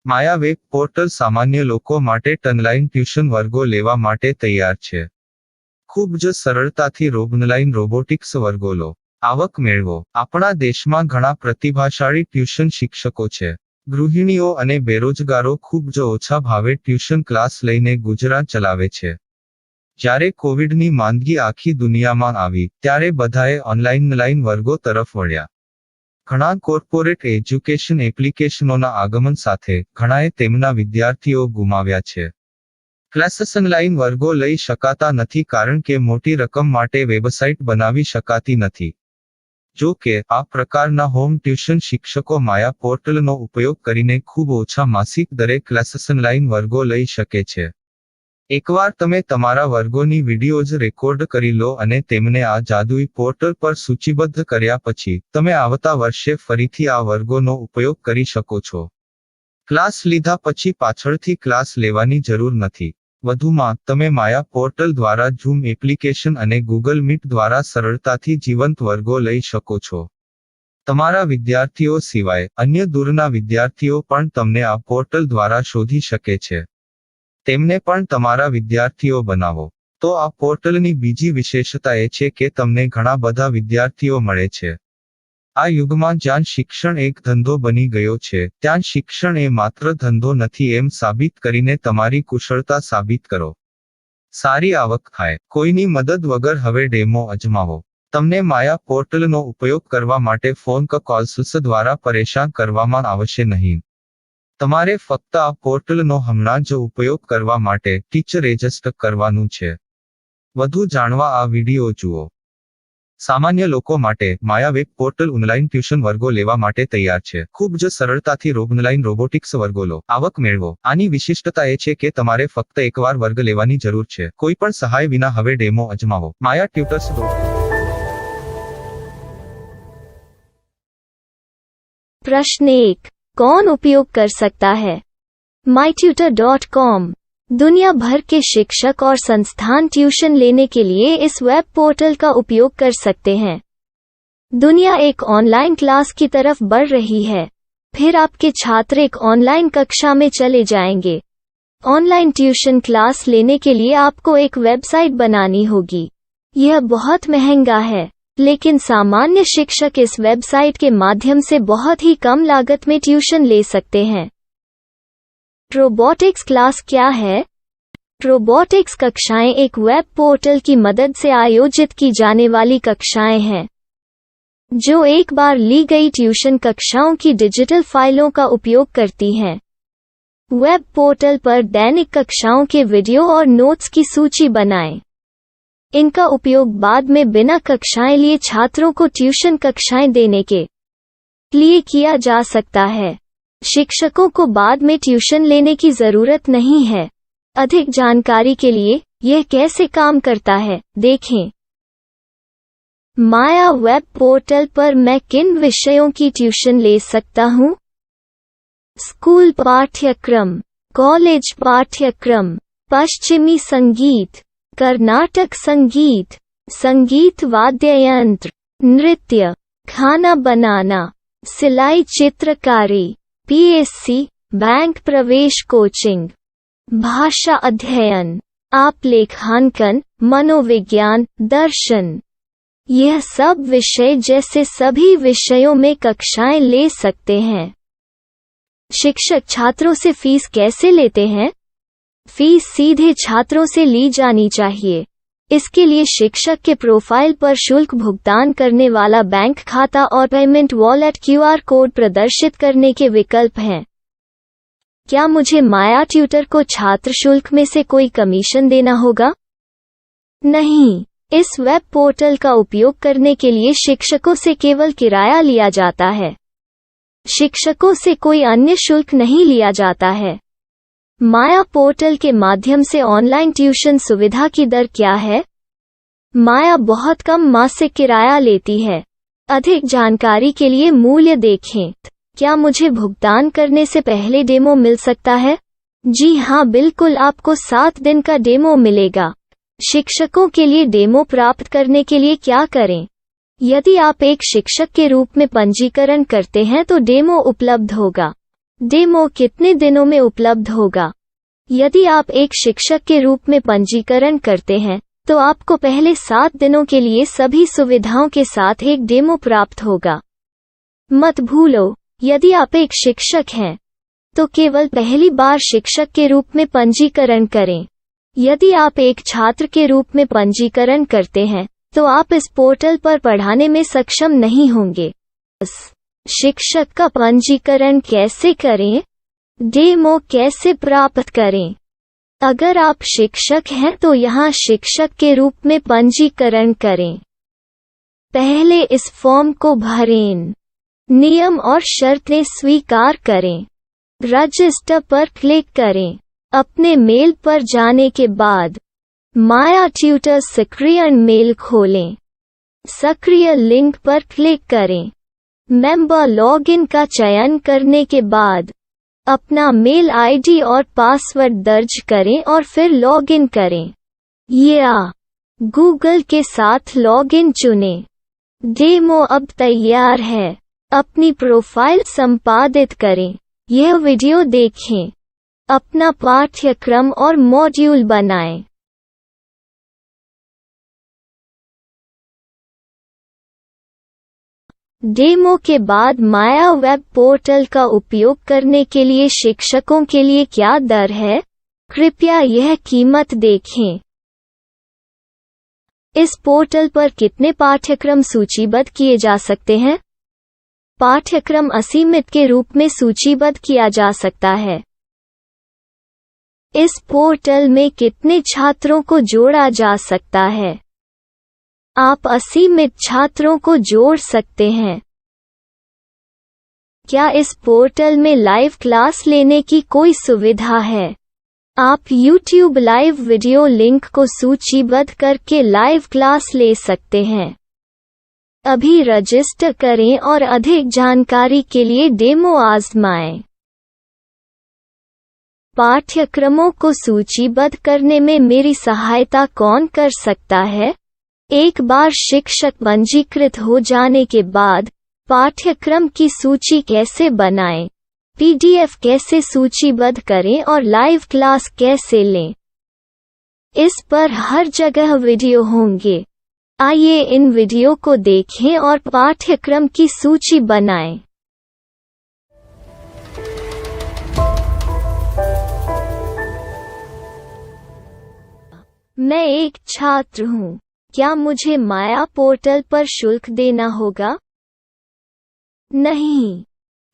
માયા web portal સામાન્ય લોકો માટે ઓનલાઈન ટ્યુશન વર્ગો લેવા માટે તૈયાર છે. ખૂબ જ સરળતાથી ઓનલાઈન રોબોટિક્સ વર્ગો લો, આવક મેળવો. આપણા દેશમાં ઘણા પ્રતિભાશાળી ટ્યુશન શિક્ષકો છે. ગૃહિણીઓ અને બેરોજગારો ખૂબ જ ઓછા ભાવે ટ્યુશન ક્લાસ લઈને ગુજરાન ચલાવે છે. જ્યારે કોવિડની માંદગી આખી દુનિયામાં આવી ત્યારે બધાએ ઓનલાઈન વર્ગો તરફ વળ્યા. ઘણા કોર્પોરેટ એજ્યુકેશન એપ્લિકેશનોના આગમન સાથે ઘણાએ તેમના વિદ્યાર્થીઓ ગુમાવ્યા છે. ક્લાસીસ ઓનલાઈન વર્ગો લઈ શકાતા નથી કારણ કે મોટી રકમ માટે વેબસાઇટ બનાવી શકાતી નથી. જો કે આ પ્રકારના હોમ ટ્યુશન શિક્ષકો માયા પોર્ટલનો ઉપયોગ કરીને ખૂબ ઓછા માસિક દરે ક્લાસીસ ઓનલાઈન વર્ગો લઈ શકે છે. એકવાર તમે તમારા વર્ગોની વિડીયોઝ રેકોર્ડ કરી લો અને તેમને આ જાદુઈ પોર્ટલ પર સૂચિબદ્ધ કર્યા પછી તમે આવતા વર્ષે ફરીથી આ વર્ગોનો ઉપયોગ કરી શકો છો. ક્લાસ લીધા પછી પાછળથી ક્લાસ લેવાની જરૂર નથી. વધુમાં તમે માયા પોર્ટલ દ્વારા ઝૂમ એપ્લિકેશન અને ગૂગલ મીટ દ્વારા સરળતાથી જીવંત વર્ગો લઈ શકો છો. તમારા વિદ્યાર્થીઓ સિવાય અન્ય દૂરના વિદ્યાર્થીઓ પણ તમને આ પોર્ટલ દ્વારા શોધી શકે છે. તેમને પણ તમારા વિદ્યાર્થીઓ બનાવો. તો આ પોર્ટલની બીજી વિશેષતા એ છે કે તમને ઘણા બધા વિદ્યાર્થીઓ મળે છે. આ યુગમાં જ્યાં શિક્ષણ એક ધંધો બની ગયો છે ત્યાં શિક્ષણ એ માત્ર ધંધો નથી એમ સાબિત કરીને તમારી કુશળતા સાબિત કરો. સારી આવક થાય. કોઈની મદદ વગર હવે ડેમો અજમાવો. તમને માયા પોર્ટલનો ઉપયોગ કરવા માટે ફોન કોલ્સ દ્વારા પરેશાન કરવામાં આવશે નહીં. તમારે ફક્ત આ પોર્ટલનો હમણાં જ ઉપયોગ કરવા માટે ટીચર રજિસ્ટર કરવાનું છે. વધુ જાણવા આ વિડિયો જુઓ. સામાન્ય લોકો માટે માયા વેબ પોર્ટલ ઓનલાઈન ટ્યુશન વર્ગો લેવા માટે તૈયાર છે. ખૂબ જ સરળતાથી ઓનલાઈન રોબોટિક્સ વર્ગો લો, આવક મેળવો. આની વિશિષ્ટતા એ છે કે તમારે ફક્ત એકવાર વર્ગ લેવાની જરૂર છે. કોઈ પણ સહાય વિના હવે ડેમો અજમાવો. માયા ટ્યુટર્સ. प्रश्न 1. कौन उपयोग कर सकता है? mytutor.com दुनिया भर के शिक्षक और संस्थान ट्यूशन लेने के लिए इस वेब पोर्टल का उपयोग कर सकते हैं. दुनिया एक ऑनलाइन क्लास की तरफ बढ़ रही है. फिर आपके छात्र एक ऑनलाइन कक्षा में चले जाएंगे. ऑनलाइन ट्यूशन क्लास लेने के लिए आपको एक वेबसाइट बनानी होगी. यह बहुत महंगा है, लेकिन सामान्य शिक्षक इस वेबसाइट के माध्यम से बहुत ही कम लागत में ट्यूशन ले सकते हैं. रोबोटिक्स क्लास क्या है? रोबोटिक्स कक्षाएं एक वेब पोर्टल की मदद से आयोजित की जाने वाली कक्षाएं हैं, जो एक बार ली गई ट्यूशन कक्षाओं की डिजिटल फाइलों का उपयोग करती हैं. वेब पोर्टल पर दैनिक कक्षाओं के वीडियो और नोट्स की सूची बनाएं. इनका उपयोग बाद में बिना कक्षाएं लिए छात्रों को ट्यूशन कक्षाएं देने के लिए किया जा सकता है. शिक्षकों को बाद में ट्यूशन लेने की जरूरत नहीं है. अधिक जानकारी के लिए यह कैसे काम करता है देखें. माया वेब पोर्टल पर मैं किन विषयों की ट्यूशन ले सकता हूँ? स्कूल पाठ्यक्रम, कॉलेज पाठ्यक्रम, पश्चिमी संगीत, कर्नाटक संगीत, संगीत वाद्य यंत्र, नृत्य, खाना बनाना, सिलाई चित्रकारी, पीएससी, बैंक प्रवेश कोचिंग, भाषा अध्ययन, आलेखांकन, मनोविज्ञान, दर्शन. यह सब विषय जैसे सभी विषयों में कक्षाएं ले सकते हैं. शिक्षक छात्रों से फीस कैसे लेते हैं? फीस सीधे छात्रों से ली जानी चाहिए. इसके लिए शिक्षक के प्रोफाइल पर शुल्क भुगतान करने वाला बैंक खाता और पेमेंट वॉलेट क्यूआर कोड प्रदर्शित करने के विकल्प हैं. क्या मुझे माया ट्यूटर को छात्र शुल्क में से कोई कमीशन देना होगा? नहीं. इस वेब पोर्टल का उपयोग करने के लिए शिक्षकों से केवल किराया लिया जाता है. शिक्षकों से कोई अन्य शुल्क नहीं लिया जाता है. माया पोर्टल के माध्यम से ऑनलाइन ट्यूशन सुविधा की दर क्या है? माया बहुत कम मासिक किराया लेती है. अधिक जानकारी के लिए मूल्य देखें. क्या मुझे भुगतान करने से पहले डेमो मिल सकता है? जी हाँ, बिल्कुल. आपको 7 दिन का डेमो मिलेगा. शिक्षकों के लिए डेमो प्राप्त करने के लिए क्या करें? यदि आप एक शिक्षक के रूप में पंजीकरण करते हैं तो डेमो उपलब्ध होगा. डेमो कितने दिनों में उपलब्ध होगा? यदि आप एक शिक्षक के रूप में पंजीकरण करते हैं, तो आपको पहले 7 दिनों के लिए सभी सुविधाओं के साथ एक डेमो प्राप्त होगा। मत भूलो, यदि आप एक शिक्षक हैं, तो केवल पहली बार शिक्षक के रूप में पंजीकरण करें। यदि आप एक छात्र के रूप में पंजीकरण करते हैं, तो आप इस पोर्टल पर पढ़ाने में सक्षम नहीं होंगे। शिक्षक का पंजीकरण कैसे करें? डेमो कैसे प्राप्त करें? अगर आप शिक्षक हैं तो यहाँ शिक्षक के रूप में पंजीकरण करें। पहले इस फॉर्म को भरें। नियम और शर्तें स्वीकार करें। रजिस्टर पर क्लिक करें। अपने मेल पर जाने के बाद माया ट्यूटर सक्रिय मेल खोलें। सक्रिय लिंक पर क्लिक करें। मेंबर लॉगिन का चयन करने के बाद अपना मेल आईडी और पासवर्ड दर्ज करें और फिर लॉगिन करें या गूगल के साथ लॉगिन चुनें। डेमो अब तैयार है। अपनी प्रोफाइल संपादित करें। यह वीडियो देखें। अपना पाठ्यक्रम और मॉड्यूल बनाएं। डेमो के बाद माया वेब पोर्टल का उपयोग करने के लिए शिक्षकों के लिए क्या दर है? कृपया यह कीमत देखें। इस पोर्टल पर कितने पाठ्यक्रम सूचीबद्ध किए जा सकते हैं? पाठ्यक्रम असीमित के रूप में सूचीबद्ध किया जा सकता है। इस पोर्टल में कितने छात्रों को जोड़ा जा सकता है? आप असीमित छात्रों को जोड़ सकते हैं। क्या इस पोर्टल में लाइव क्लास लेने की कोई सुविधा है? आप YouTube लाइव वीडियो लिंक को सूचीबद्ध करके लाइव क्लास ले सकते हैं। अभी रजिस्टर करें और अधिक जानकारी के लिए डेमो आजमाएं। पाठ्यक्रमों को सूचीबद्ध करने में मेरी सहायता कौन कर सकता है? एक बार शिक्षक पंजीकृत हो जाने के बाद पाठ्यक्रम की सूची कैसे बनाएं, PDF कैसे सूचीबद्ध करें और लाइव क्लास कैसे लें, इस पर हर जगह वीडियो होंगे। आइए इन वीडियो को देखें और पाठ्यक्रम की सूची बनाएं। मैं एक छात्र हूँ। क्या मुझे माया पोर्टल पर शुल्क देना होगा? नहीं,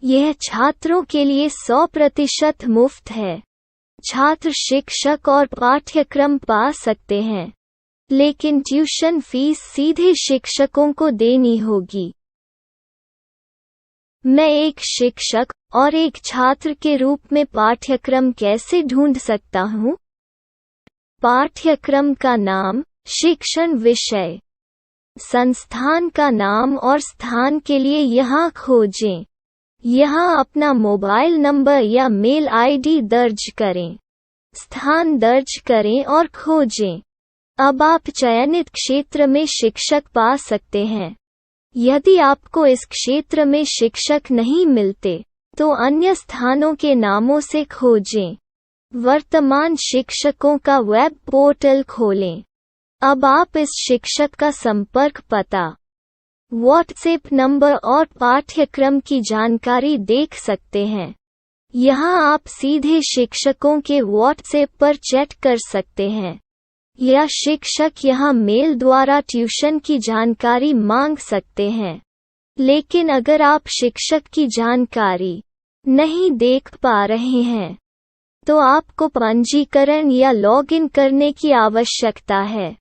यह छात्रों के लिए 100% मुफ्त है। छात्र शिक्षक और पाठ्यक्रम पा सकते हैं, लेकिन ट्यूशन फीस सीधे शिक्षकों को देनी होगी। मैं एक शिक्षक और एक छात्र के रूप में पाठ्यक्रम कैसे ढूंढ सकता हूँ? पाठ्यक्रम का नाम, शिक्षण विषय, संस्थान का नाम और स्थान के लिए यहाँ खोजें। यहाँ अपना मोबाइल नंबर या मेल आईडी दर्ज करें। स्थान दर्ज करें और खोजें। अब आप चयनित क्षेत्र में शिक्षक पा सकते हैं। यदि आपको इस क्षेत्र में शिक्षक नहीं मिलते, तो अन्य स्थानों के नामों से खोजें। वर्तमान शिक्षकों का वेब पोर्टल खोलें। अब आप इस शिक्षक का संपर्क पता, व्हाट्सएप नंबर और पाठ्यक्रम की जानकारी देख सकते हैं। यहाँ आप सीधे शिक्षकों के व्हाट्सएप पर चैट कर सकते हैं, या शिक्षक यहाँ मेल द्वारा ट्यूशन की जानकारी मांग सकते हैं। लेकिन अगर आप शिक्षक की जानकारी नहीं देख पा रहे हैं, तो आपको पंजीकरण या लॉगिन करने की आवश्यकता है।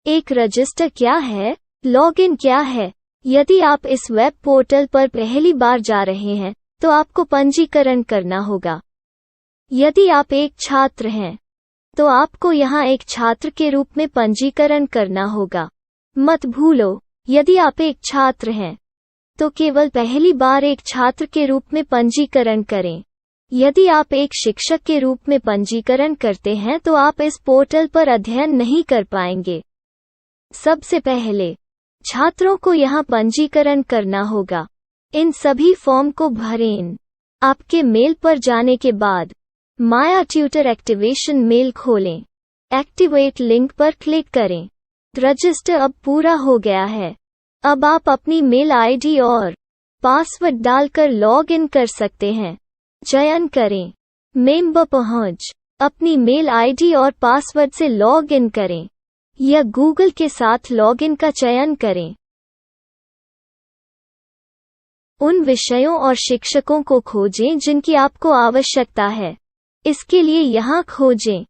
एक रजिस्टर क्या है? लॉगिन क्या है? यदि आप इस वेब पोर्टल पर पहली बार जा रहे हैं, तो आपको पंजीकरण करना होगा। यदि आप एक छात्र हैं, तो आपको यहाँ एक छात्र के रूप में पंजीकरण करना होगा। मत भूलो, यदि आप एक छात्र हैं, तो केवल पहली बार एक छात्र के रूप में पंजीकरण करें। यदि आप एक शिक्षक के रूप में पंजीकरण करते हैं तो आप इस पोर्टल पर अध्ययन नहीं कर पाएंगे। सबसे पहले छात्रों को यहाँ पंजीकरण करना होगा। इन सभी फॉर्म को भरें। आपके मेल पर जाने के बाद माया ट्यूटर एक्टिवेशन मेल खोलें। एक्टिवेट लिंक पर क्लिक करें। रजिस्टर अब पूरा हो गया है। अब आप अपनी मेल आईडी और पासवर्ड डालकर लॉग इन कर सकते हैं। चयन करें मेंबर पहुंच। अपनी मेल आईडी और पासवर्ड से लॉग इन करें या गूगल के साथ लॉग इन का चयन करें। उन विषयों और शिक्षकों को खोजें जिनकी आपको आवश्यकता है। इसके लिए यहाँ खोजें।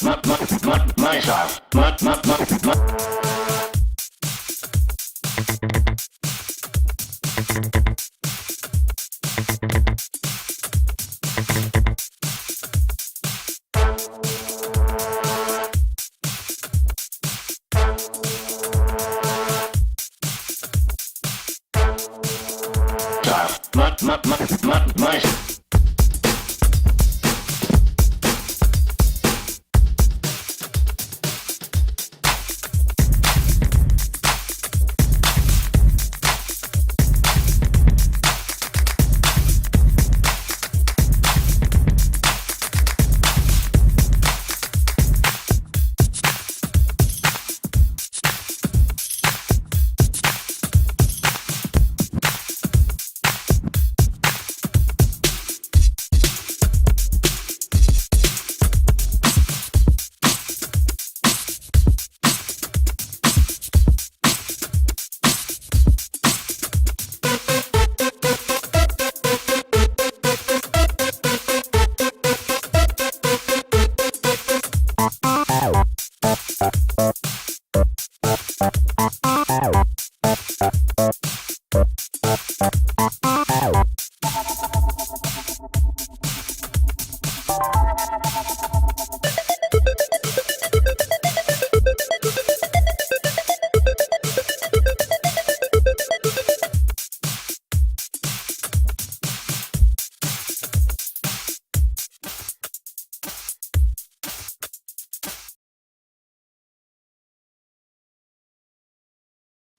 My style. My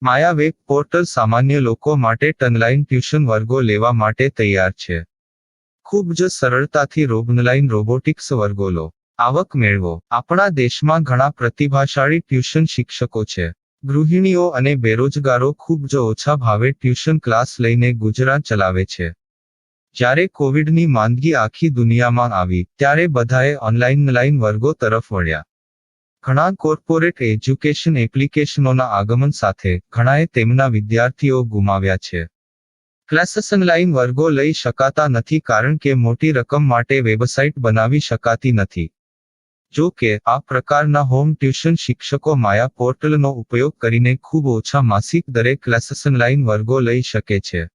Maya web portal સામાન્ય લોકો માટે ઓનલાઈન ટ્યુશન વર્ગો લેવા માટે તૈયાર છે. ખૂબ જ સરળતાથી ઓનલાઈન રોબોટિક્સ વર્ગો લો. આવક મેળવો. આપણા દેશમાં ઘણા પ્રતિભાશાળી ટ્યુશન શિક્ષકો છે. ગૃહિણીઓ અને બેરોજગારો ખૂબ જ ઓછા ભાવે ટ્યુશન ક્લાસ લઈને ગુજરાન ચલાવે છે. જ્યારે કોવિડની માંદગી આખી દુનિયામાં આવી ત્યારે બધાએ ઓનલાઈન વર્ગો તરફ વળ્યા. ઘણા કોર્પોરેટ એજ્યુકેશન એપ્લિકેશનોના આગમન સાથે ઘણાએ તેમના વિદ્યાર્થીઓ ગુમાવ્યા છે. ક્લાસીસ ઓનલાઈન વર્ગો લઈ શકાતા નથી કારણ કે મોટી રકમ માટે વેબસાઇટ બનાવી શકાતી નથી. જો કે આ પ્રકારના હોમ ટ્યુશન શિક્ષકો માયા પોર્ટલનો ઉપયોગ કરીને ખૂબ ઓછા માસિક દરે ક્લાસીસ ઓનલાઈન વર્ગો લઈ શકે છે.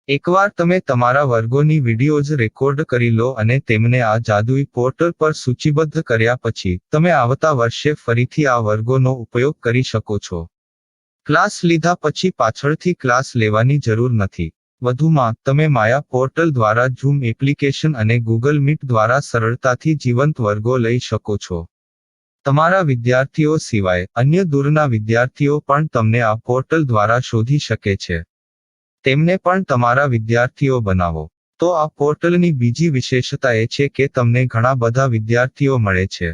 એકવાર તમે તમારા વર્ગોની વિડીયોઝ રેકોર્ડ કરી લો અને તેમને આ જાદુઈ પોર્ટલ પર સૂચિબદ્ધ કર્યા પછી તમે આવતા વર્ષે ફરીથી આ વર્ગોનો ઉપયોગ કરી શકો છો. ક્લાસ લીધા પછી પાછળથી ક્લાસ લેવાની જરૂર નથી. વધુમાં તમે માયા પોર્ટલ દ્વારા ઝૂમ એપ્લિકેશન અને ગૂગલ મીટ દ્વારા સરળતાથી જીવંત વર્ગો લઈ શકો છો. તમારા વિદ્યાર્થીઓ સિવાય અન્ય દૂરના વિદ્યાર્થીઓ પણ તમને આ પોર્ટલ દ્વારા શોધી શકે છે. તેમને પણ તમારા વિદ્યાર્થીઓ બનાવો. તો આ પોર્ટલની બીજી વિશેષતા એ છે કે તમને ઘણા બધા વિદ્યાર્થીઓ મળે છે.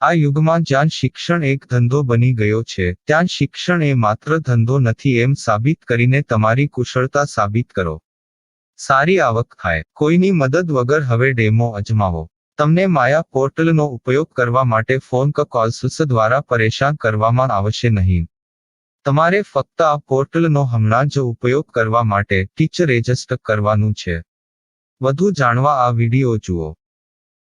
આ યુગમાં જ્યાં શિક્ષણ એક ધંધો બની ગયો છે ત્યાં શિક્ષણ એ માત્ર ધંધો નથી એમ સાબિત કરીને તમારી કુશળતા સાબિત કરો. સારી આવક થાય. કોઈની મદદ વગર હવે ડેમો અજમાવો. તમને માયા પોર્ટલનો ઉપયોગ કરવા માટે ફોન કોલ્સ દ્વારા પરેશાન કરવામાં આવશે નહીં. તમારે ફક્ત આ પોર્ટલનો હમણાં જ ઉપયોગ કરવા માટે ટીચર રજિસ્ટર કરવાનું છે. વધુ જાણવા આ વિડિયો જુઓ.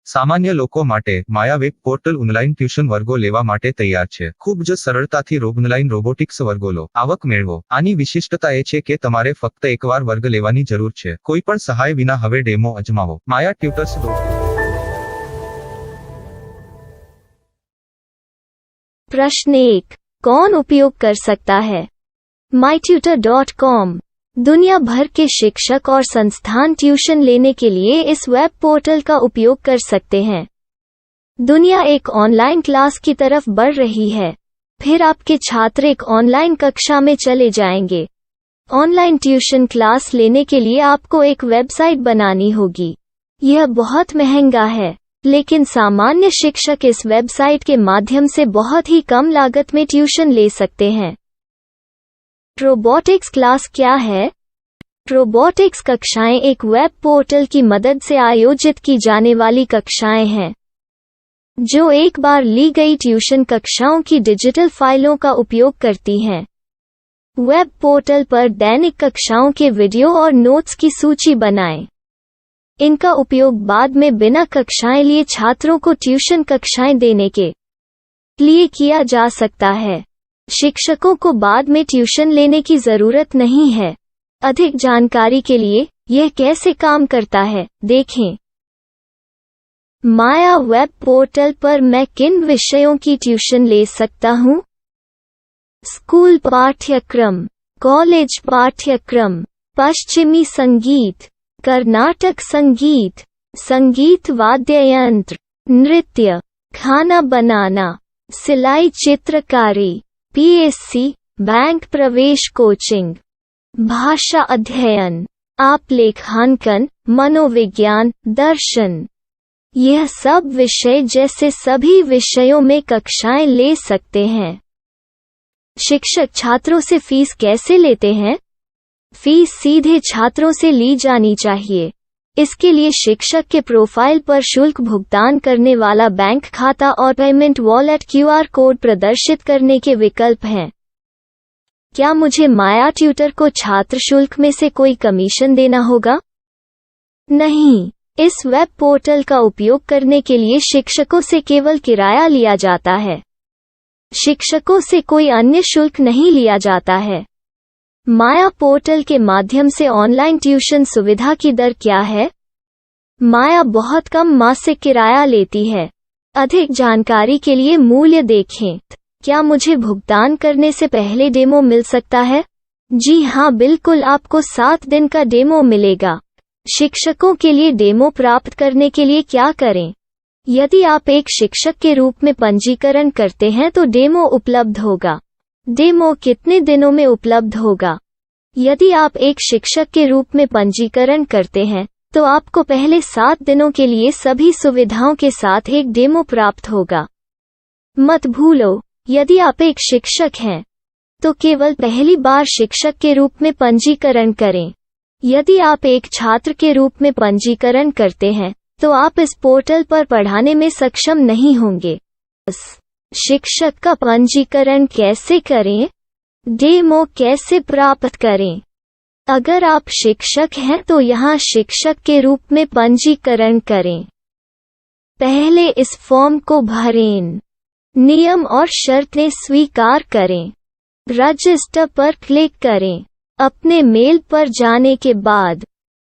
સામાન્ય લોકો માટે માયા વેબ પોર્ટલ ઓનલાઈન ટ્યુશન વર્ગો લેવા માટે તૈયાર છે. ખૂબ જ સરળતાથી ઓનલાઈન રોબોટિક્સ વર્ગો લો. આવક મેળવો. આની વિશિષ્ટતા એ છે કે તમારે ફક્ત એકવાર વર્ગ લેવાની જરૂર છે. કોઈ પણ સહાય વિના હવે ડેમો અજમાવો. માયા ટ્યુટર્સ. प्रश्न 1. कौन उपयोग कर सकता है? mytutor.com दुनिया भर के शिक्षक और संस्थान ट्यूशन लेने के लिए इस वेब पोर्टल का उपयोग कर सकते हैं. दुनिया एक ऑनलाइन क्लास की तरफ बढ़ रही है. फिर आपके छात्र एक ऑनलाइन कक्षा में चले जाएंगे. ऑनलाइन ट्यूशन क्लास लेने के लिए आपको एक वेबसाइट बनानी होगी. यह बहुत महंगा है, लेकिन सामान्य शिक्षक इस वेबसाइट के माध्यम से बहुत ही कम लागत में ट्यूशन ले सकते हैं. रोबोटिक्स क्लास क्या है? रोबोटिक्स कक्षाएं एक वेब पोर्टल की मदद से आयोजित की जाने वाली कक्षाएं हैं, जो एक बार ली गई ट्यूशन कक्षाओं की डिजिटल फाइलों का उपयोग करती हैं. वेब पोर्टल पर दैनिक कक्षाओं के वीडियो और नोट्स की सूची बनाएं. इनका उपयोग बाद में बिना कक्षाएं लिए छात्रों को ट्यूशन कक्षाएं देने के लिए किया जा सकता है। शिक्षकों को बाद में ट्यूशन लेने की जरूरत नहीं है। अधिक जानकारी के लिए यह कैसे काम करता है, देखें। माया वेब पोर्टल पर मैं किन विषयों की ट्यूशन ले सकता हूँ? स्कूल पाठ्यक्रम, कॉलेज पाठ्यक्रम, पश्चिमी संगीत, कर्नाटक संगीत, संगीत वाद्य यंत्र, नृत्य, खाना बनाना, सिलाई चित्रकारी, पीएससी, बैंक प्रवेश कोचिंग, भाषा अध्ययन, आप लेखांकन, मनोविज्ञान, दर्शन। यह सब विषय जैसे सभी विषयों में कक्षाएं ले सकते हैं। शिक्षक छात्रों से फीस कैसे लेते हैं? फीस सीधे छात्रों से ली जानी चाहिए। इसके लिए शिक्षक के प्रोफाइल पर शुल्क भुगतान करने वाला बैंक खाता और पेमेंट वॉलेट क्यूआर कोड प्रदर्शित करने के विकल्प हैं। क्या मुझे माया ट्यूटर को छात्र शुल्क में से कोई कमीशन देना होगा? नहीं, इस वेब पोर्टल का उपयोग करने के लिए शिक्षकों से केवल किराया लिया जाता है। शिक्षकों से कोई अन्य शुल्क नहीं लिया जाता है। माया पोर्टल के माध्यम से ऑनलाइन ट्यूशन सुविधा की दर क्या है? माया बहुत कम मासिक किराया लेती है। अधिक जानकारी के लिए मूल्य देखें। क्या मुझे भुगतान करने से पहले डेमो मिल सकता है? जी हाँ, बिल्कुल, आपको 7 दिन का डेमो मिलेगा। शिक्षकों के लिए डेमो प्राप्त करने के लिए क्या करें? यदि आप एक शिक्षक के रूप में पंजीकरण करते हैं तो डेमो उपलब्ध होगा। डेमो कितने दिनों में उपलब्ध होगा? यदि आप एक शिक्षक के रूप में पंजीकरण करते हैं तो आपको पहले 7 दिनों के लिए सभी सुविधाओं के साथ एक डेमो प्राप्त होगा। मत भूलो, यदि आप एक शिक्षक हैं तो केवल पहली बार शिक्षक के रूप में पंजीकरण करें। यदि आप एक छात्र के रूप में पंजीकरण करते हैं तो आप इस पोर्टल पर पढ़ाने में सक्षम नहीं होंगे। शिक्षक का पंजीकरण कैसे करें? डेमो कैसे प्राप्त करें? अगर आप शिक्षक हैं तो यहाँ शिक्षक के रूप में पंजीकरण करें। पहले इस फॉर्म को भरें। नियम और शर्तें स्वीकार करें। रजिस्टर पर क्लिक करें। अपने मेल पर जाने के बाद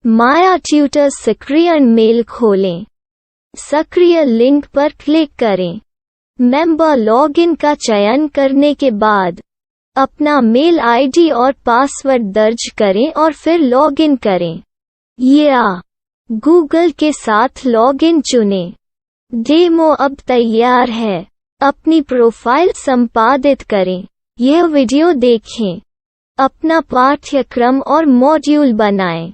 माया ट्यूटर सक्रिय मेल खोलें। सक्रिय लिंक पर क्लिक करें। मेंबर लॉगिन का चयन करने के बाद अपना मेल आईडी और पासवर्ड दर्ज करें और फिर लॉगिन करें या गूगल के साथ लॉगिन चुनें। डेमो अब तैयार है। अपनी प्रोफाइल संपादित करें। यह वीडियो देखें। अपना पाठ्यक्रम और मॉड्यूल बनाएं।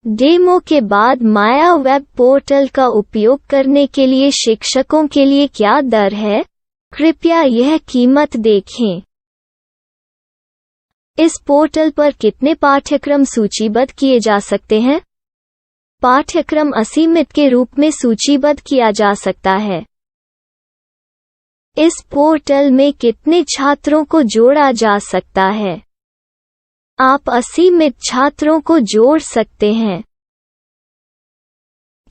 डेमो के बाद माया वेब पोर्टल का उपयोग करने के लिए शिक्षकों के लिए क्या दर है? कृपया यह कीमत देखें। इस पोर्टल पर कितने पाठ्यक्रम सूचीबद्ध किए जा सकते हैं? पाठ्यक्रम असीमित के रूप में सूचीबद्ध किया जा सकता है। इस पोर्टल में कितने छात्रों को जोड़ा जा सकता है? आप असीमित छात्रों को जोड़ सकते हैं।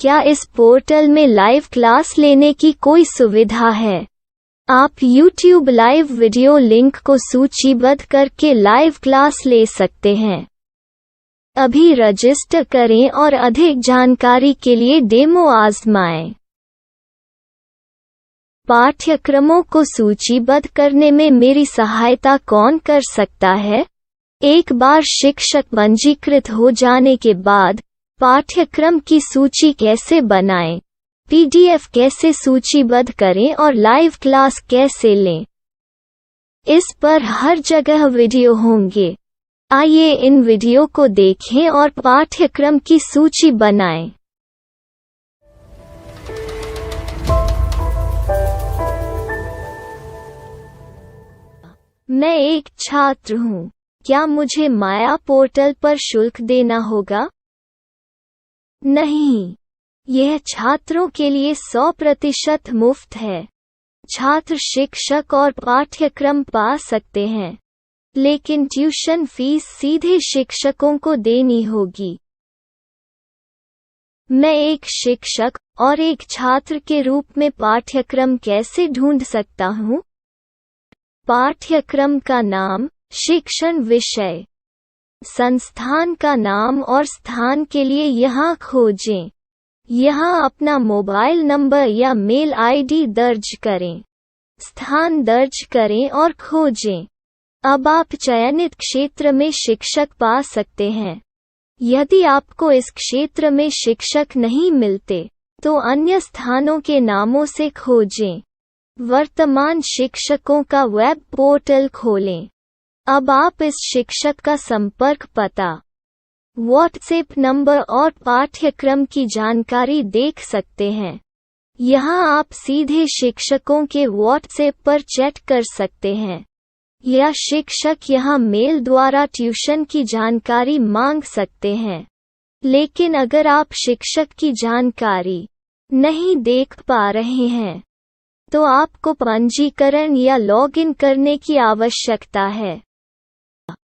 क्या इस पोर्टल में लाइव क्लास लेने की कोई सुविधा है? आप YouTube लाइव वीडियो लिंक को सूचीबद्ध करके लाइव क्लास ले सकते हैं। अभी रजिस्टर करें और अधिक जानकारी के लिए डेमो आजमाएं। पाठ्यक्रमों को सूचीबद्ध करने में मेरी सहायता कौन कर सकता है? एक बार शिक्षक पंजीकृत हो जाने के बाद पाठ्यक्रम की सूची कैसे बनाएं, PDF कैसे सूचीबद्ध करें और लाइव क्लास कैसे लें, इस पर हर जगह वीडियो होंगे। आइए इन वीडियो को देखें और पाठ्यक्रम की सूची बनाएं। मैं एक छात्र हूँ। क्या मुझे माया पोर्टल पर शुल्क देना होगा? नहीं, यह छात्रों के लिए 100% मुफ्त है। छात्र शिक्षक और पाठ्यक्रम पा सकते हैं। लेकिन ट्यूशन फीस सीधे शिक्षकों को देनी होगी। मैं एक शिक्षक और एक छात्र के रूप में पाठ्यक्रम कैसे ढूंढ सकता हूँ? पाठ्यक्रम का नाम, शिक्षण विषय, संस्थान का नाम और स्थान के लिए यहाँ खोजें। यहाँ अपना मोबाइल नंबर या मेल आईडी दर्ज करें। स्थान दर्ज करें और खोजें। अब आप चयनित क्षेत्र में शिक्षक पा सकते हैं। यदि आपको इस क्षेत्र में शिक्षक नहीं मिलते, तो अन्य स्थानों के नामों से खोजें। वर्तमान शिक्षकों का वेब पोर्टल खोलें। अब आप इस शिक्षक का संपर्क पता, व्हाट्सएप नंबर और पाठ्यक्रम की जानकारी देख सकते हैं। यहाँ आप सीधे शिक्षकों के व्हाट्सएप पर चैट कर सकते हैं, या शिक्षक यहाँ मेल द्वारा ट्यूशन की जानकारी मांग सकते हैं। लेकिन अगर आप शिक्षक की जानकारी नहीं देख पा रहे हैं, तो आपको पंजीकरण या लॉगिन करने की आवश्यकता है।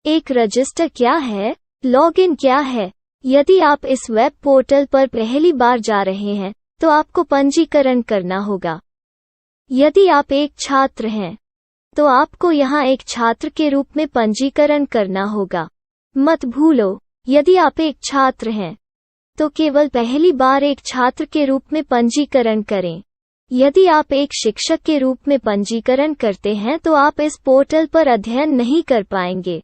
एक रजिस्टर क्या है? लॉगिन क्या है? यदि आप इस वेब पोर्टल पर पहली बार जा रहे हैं, तो आपको पंजीकरण करना होगा। यदि आप एक छात्र हैं, तो आपको यहाँ एक छात्र के रूप में पंजीकरण करना होगा। मत भूलो, यदि आप एक छात्र हैं, तो केवल पहली बार एक छात्र के रूप में पंजीकरण करें। यदि आप एक शिक्षक के रूप में पंजीकरण करते हैं, तो आप इस पोर्टल पर अध्ययन नहीं कर पाएंगे।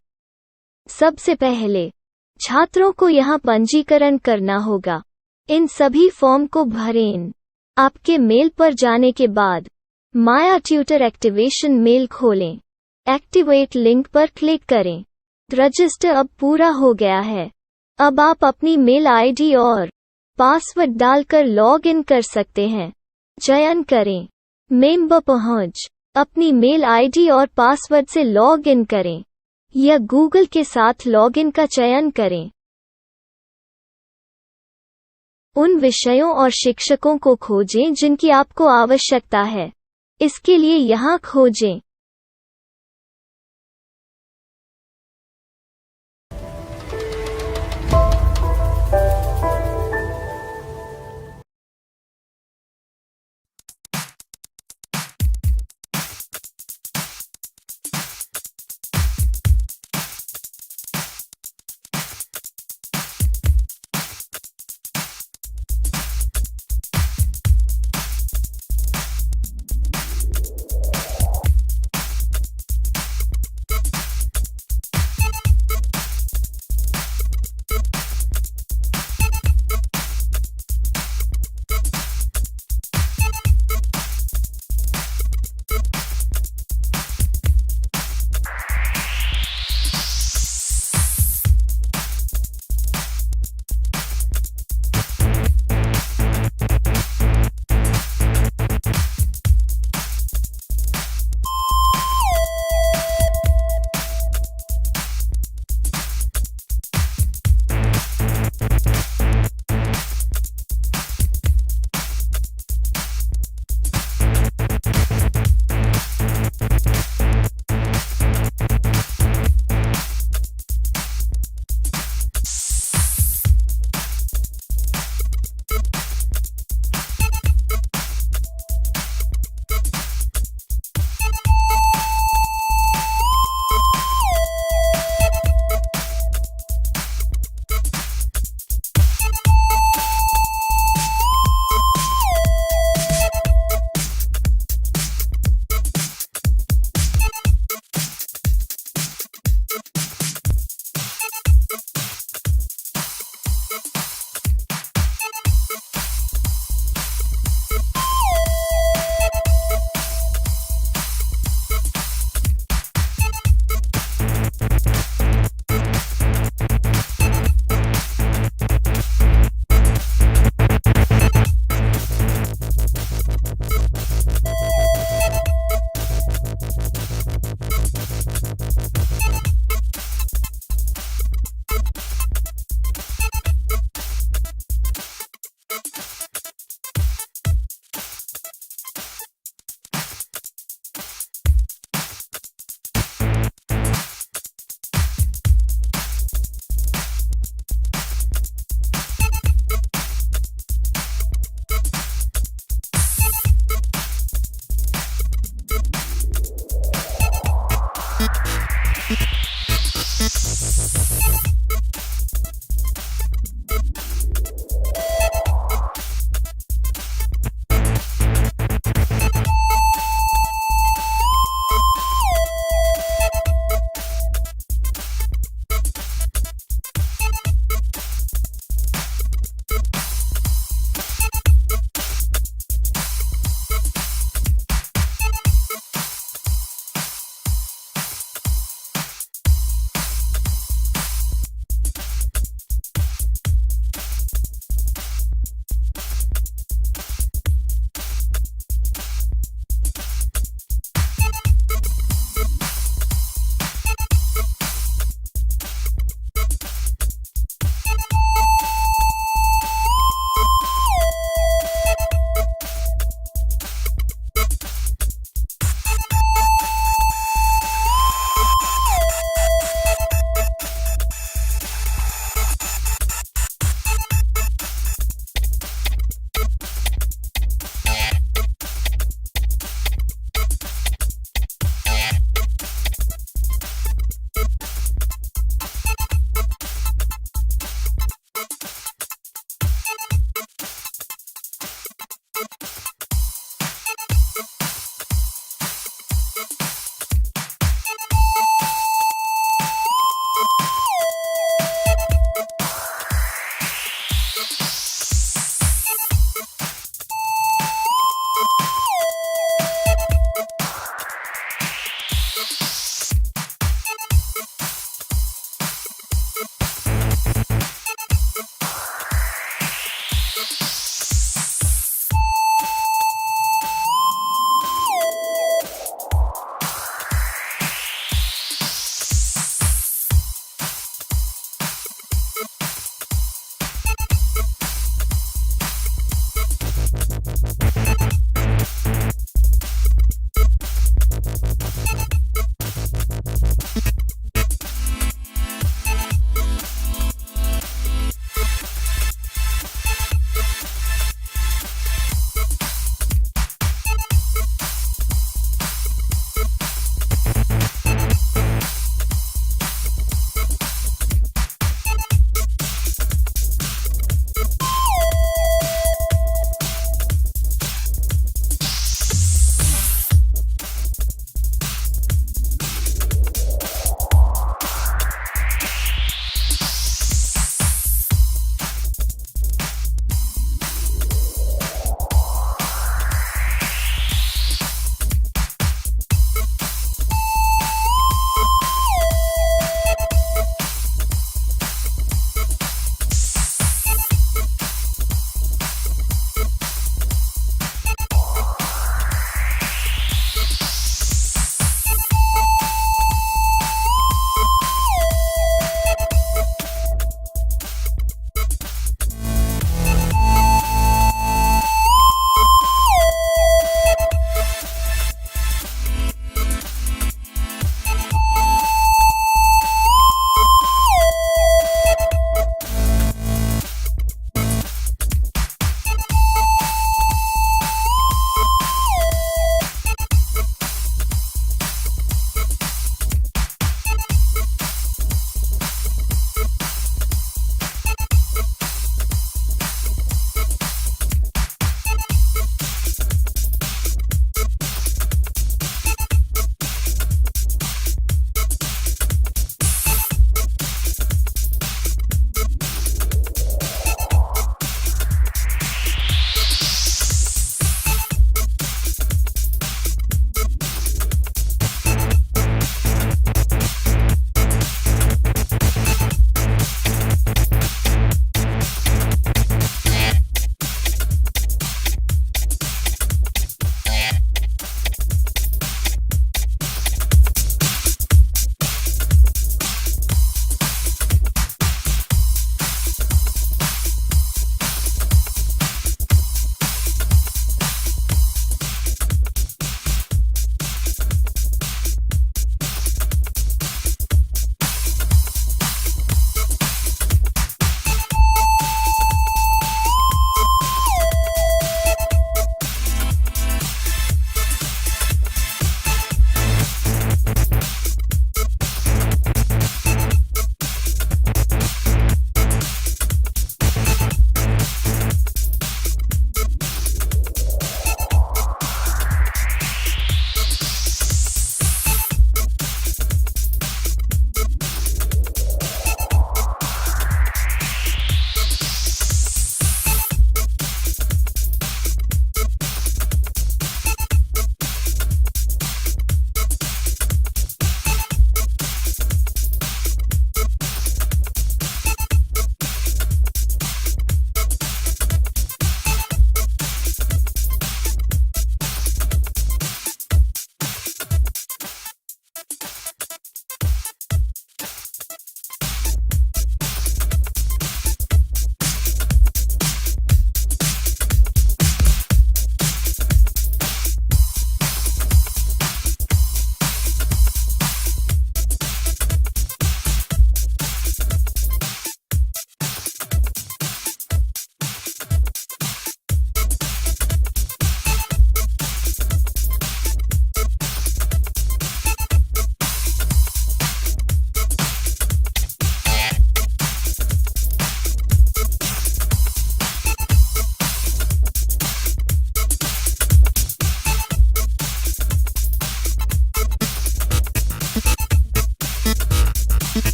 सबसे पहले छात्रों को यहाँ पंजीकरण करना होगा। इन सभी फॉर्म को भरें। आपके मेल पर जाने के बाद माया ट्यूटर एक्टिवेशन मेल खोलें। एक्टिवेट लिंक पर क्लिक करें। रजिस्टर अब पूरा हो गया है। अब आप अपनी मेल आईडी और पासवर्ड डालकर लॉग इन कर सकते हैं। चयन करें मेंबर पहुंच। अपनी मेल आईडी और पासवर्ड से लॉग इन करें, या गूगल के साथ लॉगिन का चयन करें। उन विषयों और शिक्षकों को खोजें जिनकी आपको आवश्यकता है। इसके लिए यहाँ खोजें।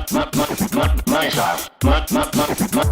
Minecraft. Minecraft.